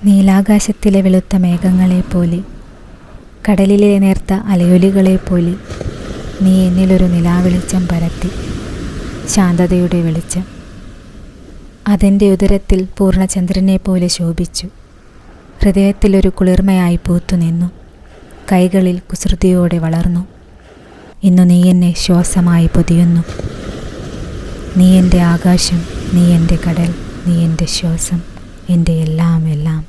നീലാകാശത്തിലെ വെളുത്ത മേഘങ്ങളെപ്പോലെ, കടലിലെ നേർത്ത അലയൊലികളെപ്പോലെ നീ എന്നിലൊരു നിലാവെളിച്ചം പരത്തി. ശാന്തതയുടെ വെളിച്ചം അതെൻ്റെ ഉദരത്തിൽ പൂർണ്ണചന്ദ്രനെ പോലെ ശോഭിച്ചു. ഹൃദയത്തിലൊരു കുളിർമയായി പൂത്തുനിന്നു, കൈകളിൽ കുസൃതിയോടെ വളർന്നു. ഇന്നു നീ എന്നെ ശ്വാസമായി പൊതിയുന്നു. നീ എൻ്റെ ആകാശം, നീ എൻ്റെ കടൽ, നീ എൻ്റെ ശ്വാസം, എൻ്റെ എല്ലാം എല്ലാം.